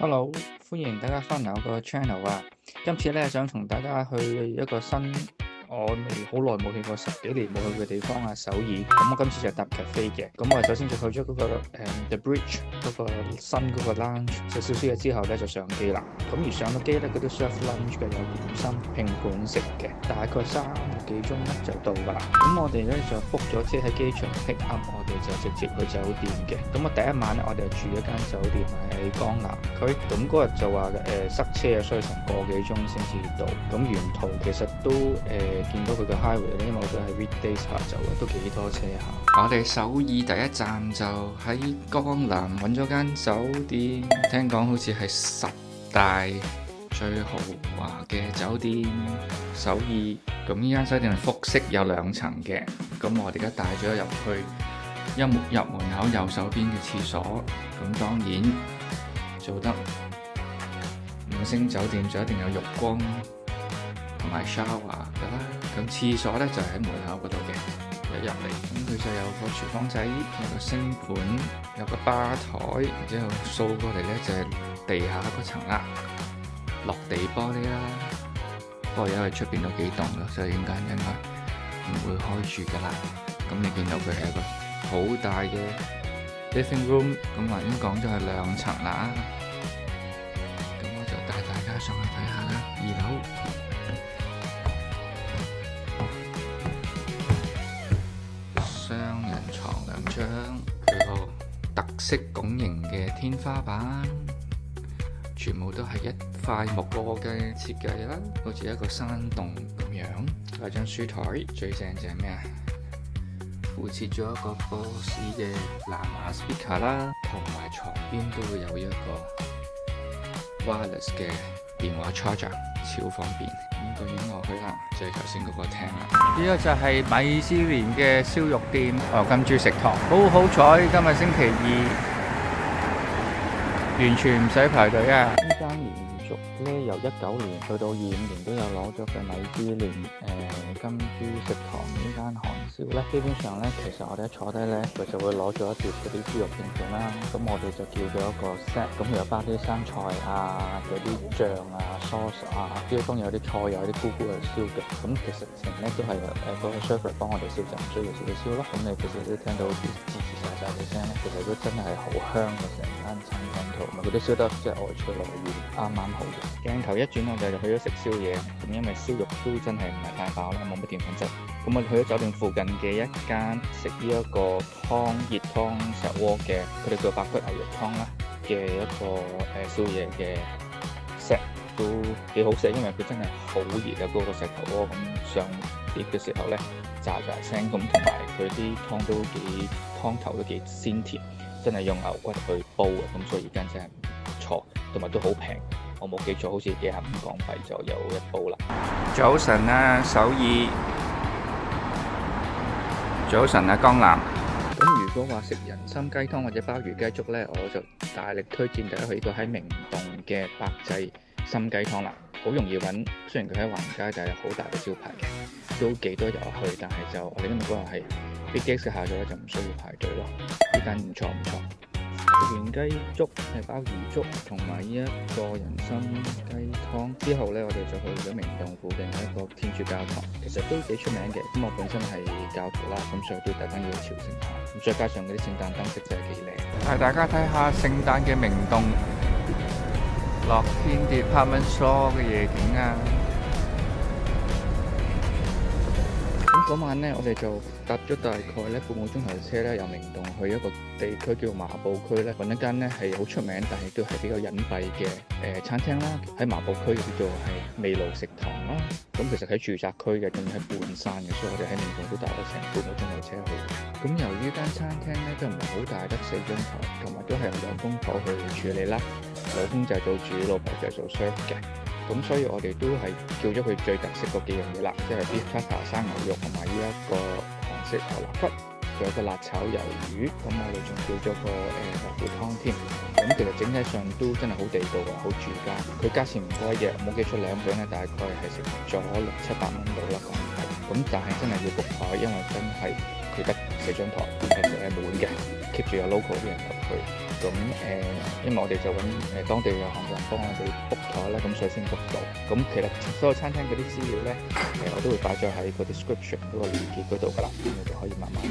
Hello，歡迎大家翻嚟我個 channel 啊！今次咧想同大家去一個我未好耐冇去過10幾年冇去嘅地方啊，首爾。咁我今次就搭 cafe 嘅。咁我首先就去咗嗰個The Bridge 嗰個新嗰個 lounge，食少少嘢之後咧就上機啦。咁而上到機咧，嗰啲 serve lunch 嘅有點心拼盤食嘅，大概3個幾鐘咧就到㗎啦。咁我哋咧就 book 咗車喺機場 pick up，我哋就直接去酒店嘅。咁我第一晚咧，我哋住一間酒店喺江南區。咁嗰日就話塞車啊，所以成個幾鐘先至到。咁沿途其實都見到佢嘅 highway 咧，因為我哋係 weekdays 下晝嘅，都幾多車下。我哋首爾第一站就喺江南揾咗間酒店，聽講好似係10大最豪華嘅酒店首爾。咁呢間酒店係複式有2層嘅，咁我哋而家帶咗入去，一入門口右手邊嘅廁所。咁當然做得5星酒店就一定有浴缸同埋 shower 噶啦。咁廁所咧就喺門口嗰度嘅，一入嚟咁佢就有個廚房仔，有個星盤，有個吧台，然之後掃過嚟咧就係地下嗰層啦，落地玻璃啦。不過因為出邊都幾凍咯，所以應該唔會開住噶啦。咁你見到佢係一個好大嘅 living room， 咁我已經講咗係2層啦。咁我就帶大家上去睇下啦，2樓。雙人床2張，佢個特色拱形嘅天花板，全部都係一塊木過嘅設計啦，好似一個山洞咁樣。有張書台，最正就係咩啊？附設咗一個波士嘅藍牙 speaker 啦，同埋床邊都會有一個 wireless 嘅電話 charger， 超方便。咁就影落去啦，就係頭先嗰個廳啦。呢個就係米芝蓮嘅燒肉店金豬食堂。好彩今日星期2，完全唔使排隊啊！呢間連續咧由19年去到25年都有攞咗嘅米芝蓮金豬食堂呢間韓燒咧，基本上咧其實我哋一坐低咧，佢就會攞咗一碟嗰啲豬肉片片啦。咁我哋就叫咗一個 set， 咁佢有包啲生菜啊，有啲醬啊、sauce 啊，跟住當然有啲菜，有啲菇菇去燒嘅。咁其實成咧都係嗰個 server 幫我哋燒，就唔需要自己燒咯。咁你其實都聽到啲吱吱喳喳嘅聲咧，其實都真係好香嘅成間餐廳度，同埋佢都燒得即係外脆內軟，啱啱好嘅。鏡頭一轉，我哋就去咗食宵夜。咁因為燒肉都真係唔係太飽啦，冇乜澱粉質。咁我哋去咗酒店附近嘅一間食呢一個熱湯石鍋嘅，佢哋叫白骨牛肉湯啦嘅一個宵夜嘅 set， 都幾好食，因為佢真係好熱啊！嗰個石頭鍋咁上碟嘅時候咧，喳喳聲咁，同埋佢啲湯頭都幾鮮甜，真係用牛骨去煲嘅，咁所以而家真係唔錯，同埋都好平。我冇記錯，好似幾25港幣就有一煲啦。早晨啊，首爾！早晨啊，江南。咁如果話食人參雞湯或者鮑魚雞粥呢，我就大力推薦大家去呢個喺明洞嘅百濟參雞湯啦。好容易揾，雖然佢喺橫街，但係好大嘅招牌嘅，都幾多人去。但係就我哋今日嗰日係 big guest 嘅下晝咧，就唔需要排隊咯。呢間唔錯唔錯。食完雞粥係鮑魚粥同埋呢一個人參雞湯之後呢，我哋就去咗明洞附近嘅一個天主教堂，其實都幾出名嘅。咁我本身係教徒啦，咁所以都特登要朝聖下。咁再加上嗰啲聖誕燈飾真係幾靚。帶大家睇下聖誕嘅明洞樂天 Department Store 嘅夜景啊！咁嗰晚咧，我哋就搭咗大概咧半個鐘頭車咧，由明洞去一個地區叫麻布區咧，揾一間咧係好出名，但係都係比較隱蔽嘅餐廳啦。喺麻布區叫做係味露食堂啦。咁其實喺住宅區嘅，仲要喺半山嘅，所以我哋喺明洞都搭咗成半個鐘頭車去。咁由於間餐廳咧都唔係好大，得4張台，同埋都係由兩公婆去處理啦。老公就係做主，老婆就係做 serve 嘅。咁所以我哋都係叫咗佢最特色嗰幾樣嘢啦，即係 beef tartar 生牛肉同埋呢一個韓式牛肋骨，仲有個辣炒魷魚。咁我哋仲叫咗個豆腐湯添。咁其實整體上都真係好地道啊，好住家。佢價錢唔貴嘅，冇記錯2個人咧大概係食咗600-700蚊到啦港幣。咁但係真係要 book 台，因為真係佢得4張台，係滿嘅，keep 住有 local 啲人入去。咁因為我哋就揾當地嘅韓國人幫我哋 book 台啦，咁所以先 book 到。咁其實所有餐廳嗰啲資料咧，我都會擺咗喺個 description 嗰個連結嗰度噶啦，咁你就可以慢慢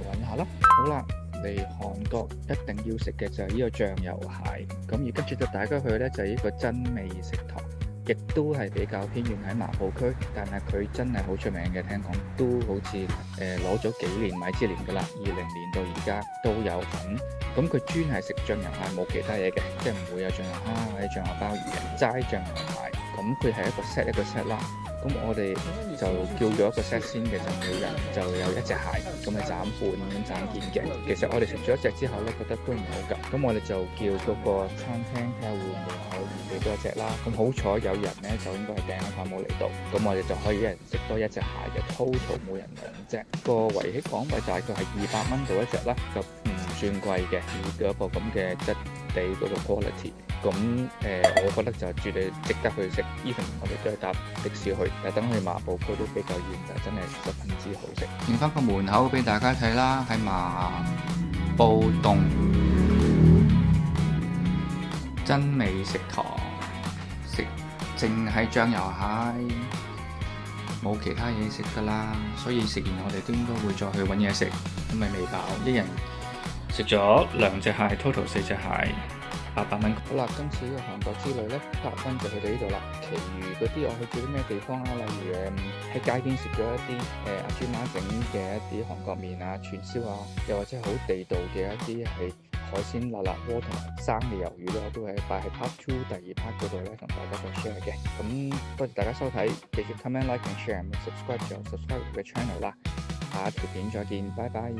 揾下啦。好啦，嚟韓國一定要食嘅就係呢個醬油蟹，咁而跟住就大家去咧就係呢個真味食堂。亦都係比較偏遠喺麻浦區，但係佢真係好出名嘅，聽講都好似攞咗幾年米芝蓮㗎啦，20年到而家都有份。咁佢專係食醬油蟹，冇其他嘢嘅，即係唔會有醬油蝦或者醬油鮑魚嘅，齋醬油蟹。咁佢係一個 set 一個 set 啦。咁我哋就叫咗一個 set 先嘅，就每人就有一隻蟹，咁咪斬半咁斬件嘅。其實我哋食咗一隻之後咧，覺得都唔好㗎，咁我哋就叫嗰個餐廳睇下會唔會可以俾多一隻啦。咁好彩有人咧，就應該係訂咗飯冇嚟到，咁我哋就可以一人食多一隻蟹嘅 total 每人2隻。個圍起港幣大概係200蚊到一隻啦，就唔算貴嘅，以嗰個咁嘅質地嗰個 quality。咁我覺得就絕對值得去食。even 我哋都係搭的士去，但等去麻浦區都比較遠，但真係十分之好食。影翻個門口俾大家睇啦，喺麻浦洞真味食堂食，淨係醬油蟹，冇其他嘢食噶啦。所以食完我哋都應該會再去揾嘢食，因為未飽，一人食咗2隻蟹 ，total 4隻蟹。800蚊。好啦，今次呢個韓國之旅咧，part 1就去到呢度啦。其餘嗰啲我去咗啲咩地方啊？例如喺街邊食咗一啲阿豬媽整嘅一啲韓國麵啊、串燒啊，又或者好地道嘅一啲係海鮮辣辣鍋同埋生嘅魷魚咧，我都係擺喺 part 2第2 part 嗰度咧同大家再 share 嘅。咁多謝大家收睇，記住 comment、like and share，subscribe 就 subscribe 我嘅 channel 啦。下一條片再見，拜拜。